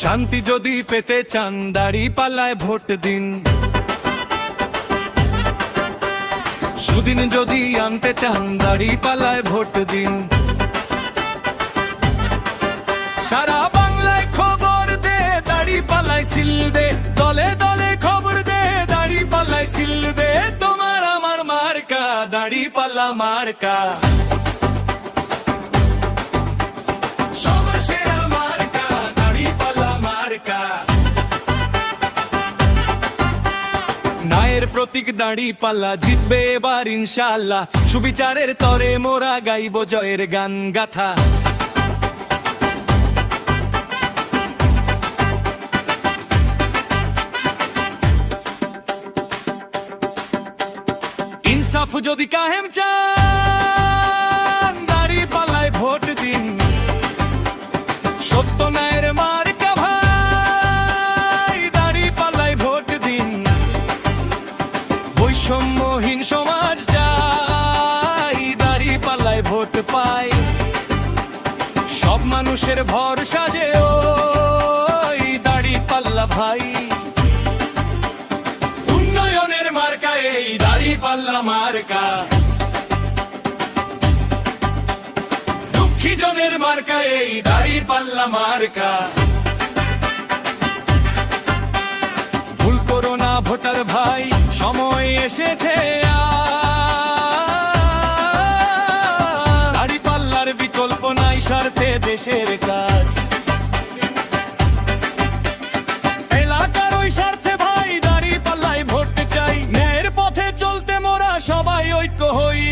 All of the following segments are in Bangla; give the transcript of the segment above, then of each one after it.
শান্তি যদি পেতে চান দাঁড়িপাল্লায় ভোট দিন। সুদিন যদি আনতে চান দাঁড়িপাল্লায় ভোট দিন। সারা বাংলায় খবর দে দাঁড়িপাল্লায় সিল দে, দলে দলে খবর দে দাঁড়িপাল্লায় সিল দে। তোমার আমার মার্কা দাঁড়িপাল্লা মার্কা, ন্যায়ের প্রতীক দাঁড়িপাল্লা জিতবে এবার ইনশাআল্লাহ। সুবিচারের তরে মোরা গাইব জয়ের গান গাথা। ইনসাফ যদি কায়েম চান দাঁড়িপাল্লায় ভোট দিন। সত্য ন্যায়ের মার্কা ভাই দাঁড়িপাল্লায় ভোট দিন। বৈষম্যহীন সমাজ চাই দাঁড়িপাল্লায় ভোট পাই। সব মানুষের ভরসা যে ওই দাঁড়িপাল্লা ভাই। উন্নয়নের মার্কা এই দাঁড়িপাল্লা মার্কা, দুঃখী জনের মার্কা এই দাঁড়িপাল্লা মার্কা। ভুল করো না ভোটার ভাই, সময় এসেছে দাঁড়িপাল্লার বিকল্প নাই, স্বার্থে দেশের কাজ। এলাকার ওই স্বার্থে ভাই দাঁড়িপাল্লায় ভোট চাই। ন্যায়ের পথে চলতে মোরা সবাই ঐক্য হই।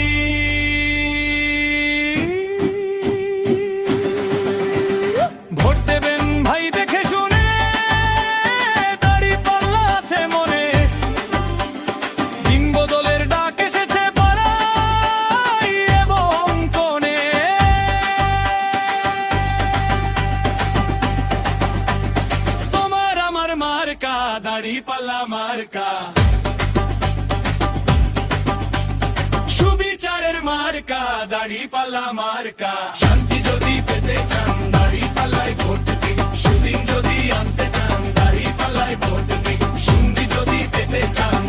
ভোট দেবেন ভাই দেখে শুনে, দাঁড়িপাল্লা আছে মনে। দিন বদলের ডাক এসেছে পাড়ায় এবং কোণে। তোমার আমার মার্কা দাঁড়িপাল্লা মার্কা, সুবিচারের মার্কা দাঁড়িপাল্লা মার্কা। শান্তি যদি পেতে চান দাঁড়িপাল্লায় ভোট দিন। সুদিন যদি আনতে চান দাঁড়িপাল্লায় ভোট দিন। সুন্দি যদি পেতে চান